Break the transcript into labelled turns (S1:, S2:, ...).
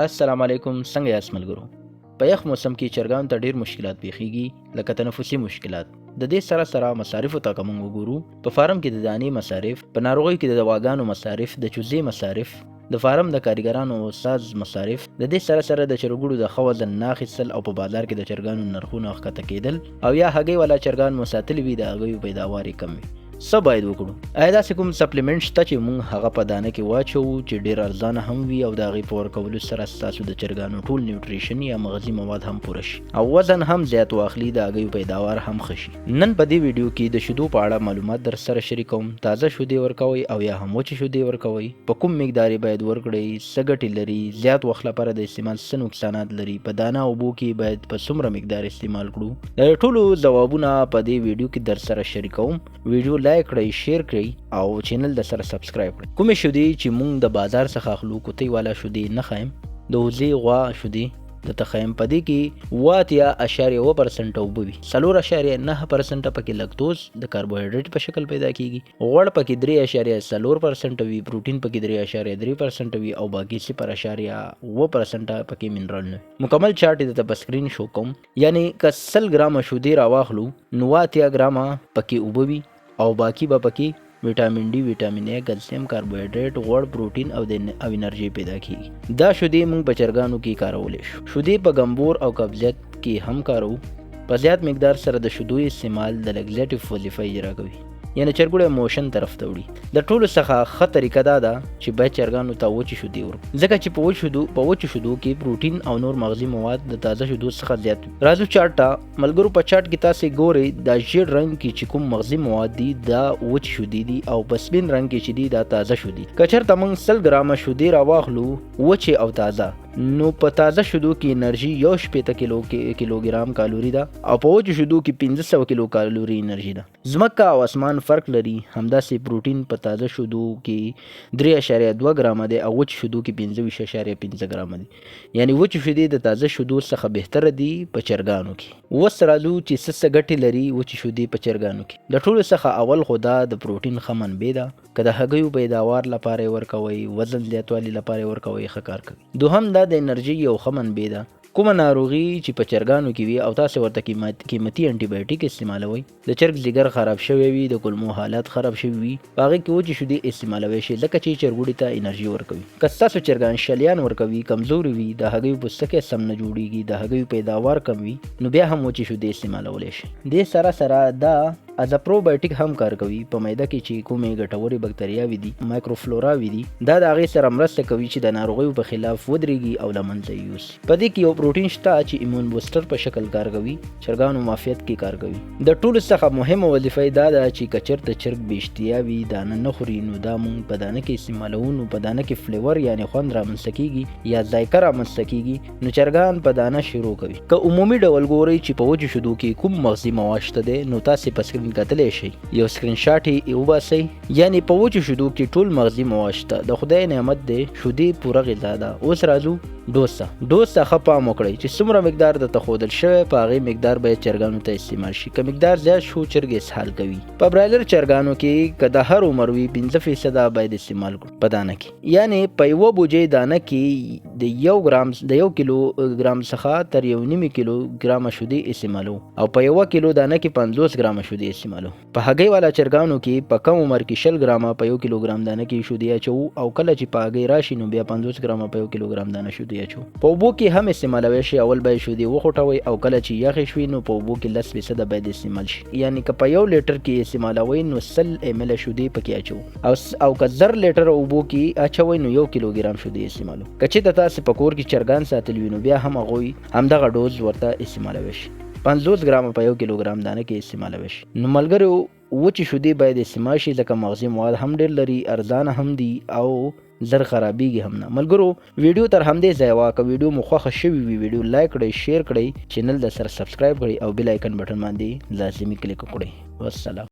S1: السلام علیکم، څنګه یاست ملګرو؟ په یخ موسم کې چرګانو ته ډیر مشکلات پیښیږي، لکه تنفسي مشکلات. د دې سره مصارفو ته که موږ وګورو، په فارم کې د دانې مصارف، په ناروغیو کې د دواګانو مصارف، د چوزې مصارف، د فارم د کارګرانو او ساز مصارف، د دې سره د چرګوړو د ښه وزن نه اخیستل او په بازار کې د چرګانو نرخونه ښکته کېدل، او یا هګۍ والا چرګان مو ساتلي وي د هګیو پیداوار یې کم وي. څه باید وکړو؟ آیا داسې کوم سپلیمنټ شته چې موږ هغه په دانه کې واچوو چې ډیر ارزانه هم وي او د هغې په ورکولو سره ستاسو د چرګانو ټول نیوټریشن یا مغذي مواد هم پوره شي او وزن هم زیات واخلي، د هګیو پیداوار هم ښه شي؟ نن په دې ویډیو کې د شیدو په اړه معلومات در سره شریکوم. تازه شیدې ورکوئ او یا هم وچې شیدې ورکوئ؟ په کوم مقدار باید ورکړئ؟ څه ګټې لري؟ زیات وخت لپاره د استعمال څه نقصانات لري؟ په دانه اوبو کې باید په څومره مقدار استعمال کړو؟ د ټولو ځوابونه په دې ویډیو کې در سره شریکوم. ویډیو لایک کړئ، شیر او چینل د سره سبسکرایب کړئ. کومې شیدې چې موږ د بازار څخه اخلو، کوتۍ والا شیدې نه ښایم، د وزې غوا شیدې درته ښایم. په دې کې 8.1% اوبه وي، 4.9% پکې لکتوز د کاربوهایډریټ په شکل پیدا کیږي، غوړ پکې 3.4% وي، پروټین پکې 3.3% وي او باقي 0.7% پکې منرال نه. مکمل چارت د په سکرین شو کوم. یعنی که 100 ګرامه شیدې راواخلو نو 8 ګرامه پکې اوبه وي او باقی به پکې ویټامین ډي، ویټامین ا، کلسیم، کاربوهایډریټ، غوړ، پروټین او انرژي پیدا کیږي. دا شیدې موږ په چرګانو کې کارولی شو. شیدې په ګمبور او قبضیت کې هم کارو. په زیات مقدار سره د شیدو استعمال د لګزیټیو وظیفه اجرا کوي، یعنی چرګوړی موشن طرف ته وړي. د ټولو څخه ښه طریقه دا ده چې باید چرګانو ته وچې شیدې ورکړو، ځکه چې په وچو شیدو کې پروټین او نور مغذي مواد د تازه شیدو څخه زیات وي. راځو چارت ته. ملګرو، په چارت کې تاسې ګورئ دا ژیړ رنګ کې چې کوم مغذي مواد دي دا وچې شیدې دي، او په سپین رنګ کې چې دي دا تازه شیدې. که چېرته موږ 100 ګرامه شیدې راواخلو وچې او تازه، نو په تازه شیدو کې انرژي 1.8 کیلوګرام کالوري ده او په وچو شیدو کې 1500 کیلو کالوري انرژي ده. ځمکه او اسمان فرق لري. همداسې پروټین په تازه شیدو کې 3.2 ګرامه دی او وچو شیدو کې 25.5 ګرامه دی. یعنی وچو شیدې د تازه شیدو څخه بهتره دي په چرګانو کې. اوس راځو چې څه ګټې لري وچې شیدې په چرګانو کې. د ټولو څخه اول خو دا د پروټین ښه منبع ده. که د هګیو پیداوار لپاره یې ورکوئ، وزن زیاتوالي لپاره یې ورکوئ، ښه کار کوي. دوهم دا د انرژي یو ښه منبع ده. کومه ناروغي چې په چرګانو کې وي او تاسو ورته قیمتي انټي بایوټیک استعمالوئ، د چرګ ځیګر خراب شوی وي، د کولمو حالات خراب شوي وي، په هغې کې وچې شیدې استعمالوی شي، ځکه چې چرګوړي ته انرژي ورکوي. که ستاسو چرګان شلیان ورکوي، کمزوري وي، د هګیو پوستکی سم نه جوړیږي، د هګیو پیداوار کم وي، نو بیا هم وچې شیدې استعمالولی شي. دې سره دا از پروبایوټیک هم کار کوي. په معده کې چې کومې ګټورې بکتریاوې دي، مایکروفلوراوې دي، دا د هغې سره مرسته کوي چې د ناروغیو په خلاف ودرېږي او له منځه یې یوسي. په دې کې یو پروټین شته چې ایمون بوسټر په شکل کار کوي، چرګانو معافیت کې کار کوي. د ټولو څخه مهمه وظیفه یې دا ده چې که چېرته چرګ بې اشتیا وي، دانه نه خوري، نو دا موږ په دانه کې استعمالوو. نو په دانه کې فلیور یعنې خوند رامنځته کېږي یا ذایقه رامنځته کېږي، نو چرګان په دانه شروع کوي. که عمومي ډول ګورئ چې په وچو شیدو کې کوم مغذي مواد شته دی، نو تاسې په سکرین کتلی شئ. یو سکرین شاټ یې وباسئ. یعنی په وچو شیدو کې ټول مغذي مواد شته. د خدای نعمت دی، شیدې پوره غذا ده. اوس راځو ډوز ته ښه پام وکړئ چې څومره مقدار درته ښودل شوی، په هغې مقدار باید چرګانو ته استعمال شي. که مقدار زیات شو چرګ اسهال کوي. په برایلر چرګانو کې که د هر عمر وي 5% باید استعمال کړو په دانه کې. یعنی په یوه بوجۍ دانه کې د 1 کیلو ګرام څخه تر 1.5 کیلو ګرامه شیدې استعمالو او په 1 کیلو دانه کې 50 ګرامه شیدې استعمالو. په هګۍ والا چرګانو کې په کم عمر کې 20 ګرامه په 1 کیلو ګرام دانه کې شیدې اچوو، او کله چې په هګۍ راشي نو بیا 50 ګرامه په 1 کیلو ګرام دانه شیدې اچوو. په اوبو کې هم استعمالوی شي. اول باید شیدې وخوټوئ او کله چې یخې شوي نو په اوبو کې 10% باید استعمال شي. یعنی که په 1 لیټر کې استعمالوئ نو 100 ml شیدې پکې اچوو، او که 1000 لیټر اوبو کې اچوئ نو 1 کیلو ګرام شیدې استعمالو. که چېرته تاسې په کور کې چرګان ساتلي وي نو بیا هم هغوی همدغه ډوز ورته استعمالوی شي. 50 ګرامه په 1 کیلو ګرام دانه کې استعمالوی شي. نو ملګرو، وچې شیدې باید استعمال شي، ځکه مغذي مواد هم ډېر لري، ارزانه هم دي او زر خرابېږي هم نه. ملګرو، ویډیو تر همدې ځایه وه. که ویډیو مو خوښه شوې وي، ویډیو لایک کړئ، شیر کړئ، چینل د سره سبسکرایب کړئ او بیل آیکن بټن باندې لازمي کلیک وکړئ. والسلام.